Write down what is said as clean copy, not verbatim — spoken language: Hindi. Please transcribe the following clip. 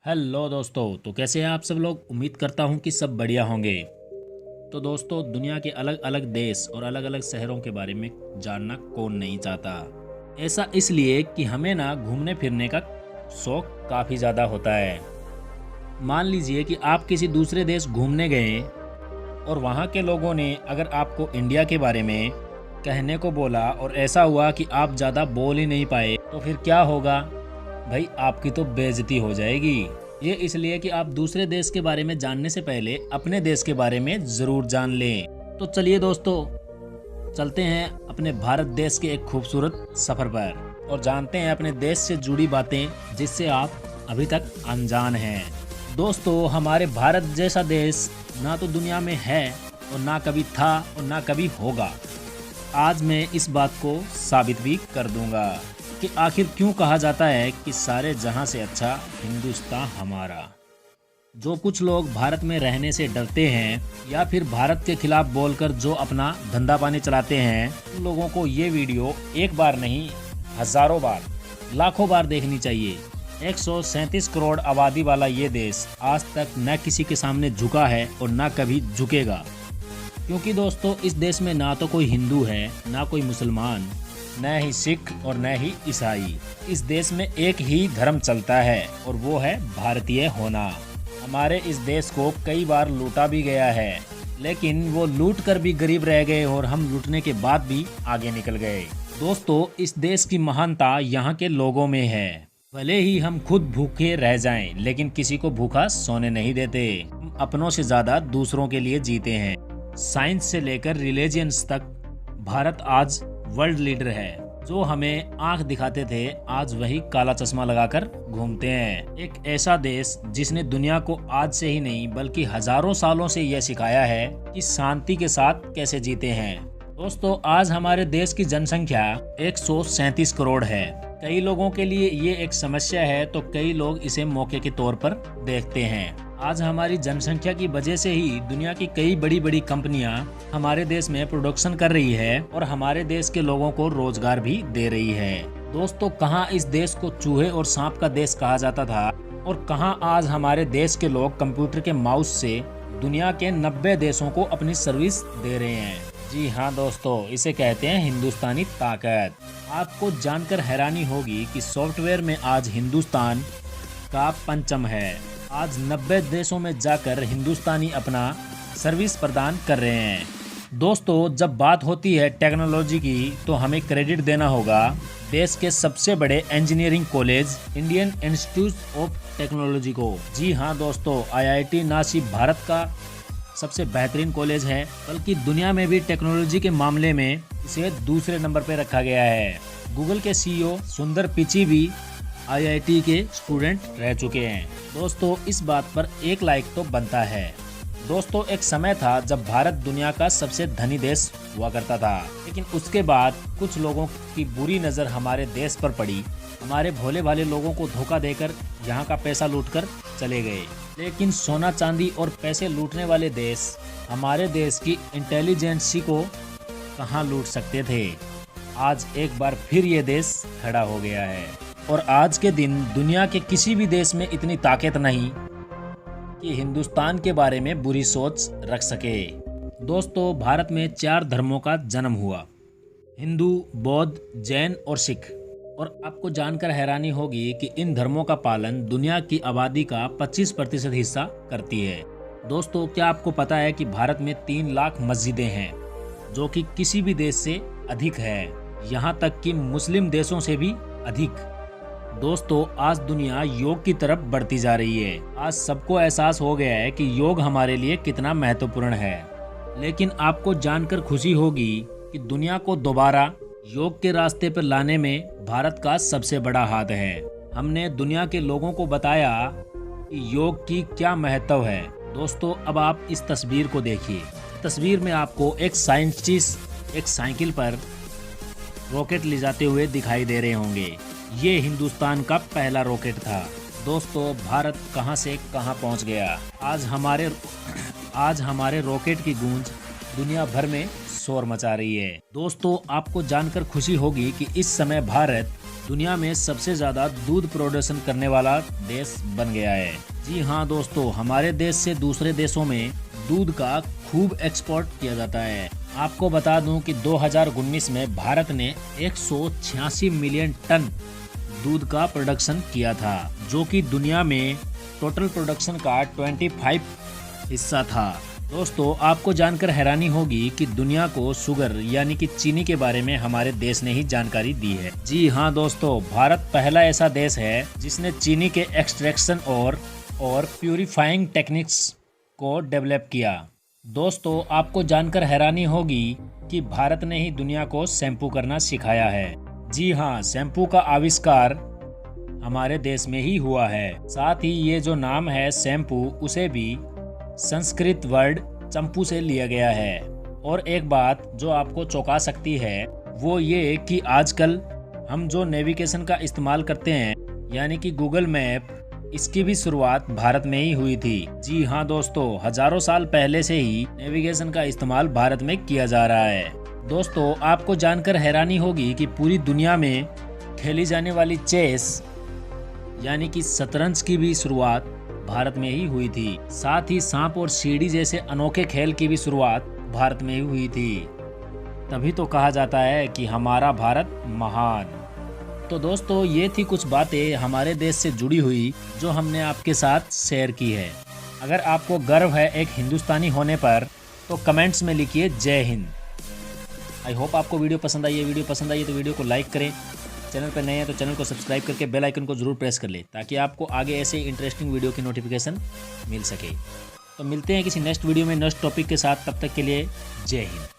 हेलो दोस्तों, तो कैसे हैं आप सब लोग। उम्मीद करता हूं कि सब बढ़िया होंगे। तो दोस्तों, दुनिया के अलग अलग देश और अलग अलग शहरों के बारे में जानना कौन नहीं चाहता। ऐसा इसलिए कि हमें ना घूमने फिरने का शौक काफ़ी ज़्यादा होता है। मान लीजिए कि आप किसी दूसरे देश घूमने गए और वहाँ के लोगों ने अगर आपको इंडिया के बारे में कहने को बोला और ऐसा हुआ कि आप ज़्यादा बोल ही नहीं पाए, तो फिर क्या होगा भाई, आपकी तो बेइज्जती हो जाएगी। ये इसलिए कि आप दूसरे देश के बारे में जानने से पहले अपने देश के बारे में ज़रूर जान लें। तो चलिए दोस्तों, चलते हैं अपने भारत देश के एक खूबसूरत सफ़र पर और जानते हैं अपने देश से जुड़ी बातें जिससे आप अभी तक अनजान हैं। दोस्तों, हमारे भारत जैसा देश ना तो दुनिया में है और ना कभी था और ना कभी होगा। आज मैं इस बात को साबित भी कर दूंगा कि आखिर क्यों कहा जाता है कि सारे जहां से अच्छा हिंदुस्तान हमारा। जो कुछ लोग भारत में रहने से डरते हैं या फिर भारत के खिलाफ बोलकर जो अपना धंधा पानी चलाते हैं, उन लोगों को ये वीडियो एक बार नहीं, हजारों बार, लाखों बार देखनी चाहिए। 137 करोड़ आबादी वाला ये देश आज तक न किसी के सामने झुका है और न कभी झुकेगा। क्योंकि दोस्तों, इस देश में ना तो कोई हिंदू है, ना कोई मुसलमान, न ही सिख और न ही ईसाई। इस देश में एक ही धर्म चलता है और वो है भारतीय होना। हमारे इस देश को कई बार लूटा भी गया है, लेकिन वो लूट कर भी गरीब रह गए और हम लूटने के बाद भी आगे निकल गए। दोस्तों, इस देश की महानता यहाँ के लोगों में है। भले ही हम खुद भूखे रह जाएं, लेकिन किसी को भूखा सोने नहीं देते। हम अपनों से ज्यादा दूसरों के लिए जीते हैं। साइंस से लेकर रिलीजियंस तक भारत आज वर्ल्ड लीडर है। जो हमें आंख दिखाते थे, आज वही काला चश्मा लगाकर घूमते हैं। एक ऐसा देश जिसने दुनिया को आज से ही नहीं बल्कि हजारों सालों से यह सिखाया है कि शांति के साथ कैसे जीते हैं। दोस्तों, आज हमारे देश की जनसंख्या 137 करोड़ है। कई लोगों के लिए ये एक समस्या है तो कई लोग इसे मौके के तौर पर देखते हैं। आज हमारी जनसंख्या की वजह से ही दुनिया की कई बड़ी बड़ी कंपनियां हमारे देश में प्रोडक्शन कर रही है और हमारे देश के लोगों को रोजगार भी दे रही है। दोस्तों, कहां इस देश को चूहे और सांप का देश कहा जाता था और कहां आज हमारे देश के लोग कंप्यूटर के माउस से दुनिया के 90 देशों को अपनी सर्विस दे रहे हैं। जी हाँ दोस्तों, इसे कहते हैं हिंदुस्तानी ताकत। आपको जानकर हैरानी होगी कि सॉफ्टवेयर में आज हिंदुस्तान का पंचम है। आज 90 देशों में जाकर हिंदुस्तानी अपना सर्विस प्रदान कर रहे हैं। दोस्तों, जब बात होती है टेक्नोलॉजी की तो हमें क्रेडिट देना होगा देश के सबसे बड़े engineering college Indian institute of technology को। जी हाँ दोस्तों, IIT ना सिर्फ भारत का सबसे बेहतरीन कॉलेज है बल्कि दुनिया में भी टेक्नोलॉजी के मामले में इसे दूसरे नंबर पर रखा गया है। गूगल के CEO सुंदर पिचई भी IIT के स्टूडेंट रह चुके हैं। दोस्तों, इस बात पर एक लाइक तो बनता है। दोस्तों, एक समय था जब भारत दुनिया का सबसे धनी देश हुआ करता था, लेकिन उसके बाद कुछ लोगों की बुरी नज़र हमारे देश पर पड़ी। हमारे भोले भाले लोगों को धोखा देकर यहाँ का पैसा लूटकर चले गए। लेकिन सोना चांदी और पैसे लूटने वाले देश हमारे देश की इंटेलिजेंसी को कहाँ लूट सकते थे। आज एक बार फिर ये देश खड़ा हो गया है और आज के दिन दुनिया के किसी भी देश में इतनी ताकत नहीं कि हिंदुस्तान के बारे में बुरी सोच रख सके। दोस्तों, भारत में 4 धर्मों का जन्म हुआ, हिंदू, बौद्ध, जैन और सिख। और आपको जानकर हैरानी होगी कि इन धर्मों का पालन दुनिया की आबादी का 25% हिस्सा करती है। दोस्तों, क्या आपको पता है कि भारत में 3 लाख मस्जिदें हैं, जो कि किसी भी देश से अधिक है, यहाँ तक कि मुस्लिम देशों से भी अधिक। दोस्तों, आज दुनिया योग की तरफ बढ़ती जा रही है। आज सबको एहसास हो गया है कि योग हमारे लिए कितना महत्वपूर्ण है। लेकिन आपको जानकर खुशी होगी कि दुनिया को दोबारा योग के रास्ते पर लाने में भारत का सबसे बड़ा हाथ है। हमने दुनिया के लोगों को बताया कि योग की क्या महत्व है। दोस्तों, अब आप इस तस्वीर को देखिए। तस्वीर में आपको एक साइंटिस्ट एक साइकिल पर रॉकेट ले जाते हुए दिखाई दे रहे होंगे। ये हिंदुस्तान का पहला रॉकेट था। दोस्तों, भारत कहां से कहां पहुंच गया। आज हमारे रॉकेट की गूंज दुनिया भर में शोर मचा रही है। दोस्तों, आपको जानकर खुशी होगी कि इस समय भारत दुनिया में सबसे ज़्यादा दूध प्रोडक्शन करने वाला देश बन गया है। जी हाँ दोस्तों, हमारे देश से दूसरे देशों में दूध का खूब एक्सपोर्ट किया जाता है। आपको बता दूं कि 2019 में भारत ने 186 मिलियन टन दूध का प्रोडक्शन किया था, जो कि दुनिया में टोटल प्रोडक्शन का 25 हिस्सा था। दोस्तों, आपको जानकर हैरानी होगी कि दुनिया को शुगर यानी कि चीनी के बारे में हमारे देश ने ही जानकारी दी है। जी हाँ दोस्तों, भारत पहला ऐसा देश है जिसने चीनी के एक्सट्रैक्शन और प्यूरिफाइंग टेक्निक्स को डेवलप किया। दोस्तों, आपको जानकर हैरानी होगी कि भारत ने ही दुनिया को शैम्पू करना सिखाया है। जी हाँ, शैम्पू का आविष्कार हमारे देश में ही हुआ है। साथ ही ये जो नाम है शैम्पू, उसे भी संस्कृत वर्ड चंपू से लिया गया है। और एक बात जो आपको चौंका सकती है वो ये कि आजकल हम जो नेविगेशन का इस्तेमाल करते हैं यानी कि गूगल मैप, इसकी भी शुरुआत भारत में ही हुई थी। जी हाँ दोस्तों, हजारों साल पहले से ही नेविगेशन का इस्तेमाल भारत में किया जा रहा है। दोस्तों, आपको जानकर हैरानी होगी कि पूरी दुनिया में खेली जाने वाली चेस यानी कि शतरंज की भी शुरुआत भारत में ही हुई थी। साथ ही सांप और सीढ़ी जैसे अनोखे खेल की भी शुरुआत भारत में ही हुई थी। तभी तो कहा जाता है कि हमारा भारत महान। तो दोस्तों, ये थी कुछ बातें हमारे देश से जुड़ी हुई जो हमने आपके साथ शेयर की है। अगर आपको गर्व है एक हिंदुस्तानी होने पर तो कमेंट्स में लिखिए जय हिंद। आई होप आपको वीडियो पसंद आई है। वीडियो पसंद आई है तो वीडियो को लाइक करें। चैनल पर नए हैं तो चैनल को सब्सक्राइब करके बेल आइकन को जरूर प्रेस कर लें ताकि आपको आगे ऐसे इंटरेस्टिंग वीडियो की नोटिफिकेशन मिल सके। तो मिलते हैं किसी नेक्स्ट वीडियो में नेक्स्ट टॉपिक के साथ। तब तक के लिए जय हिंद।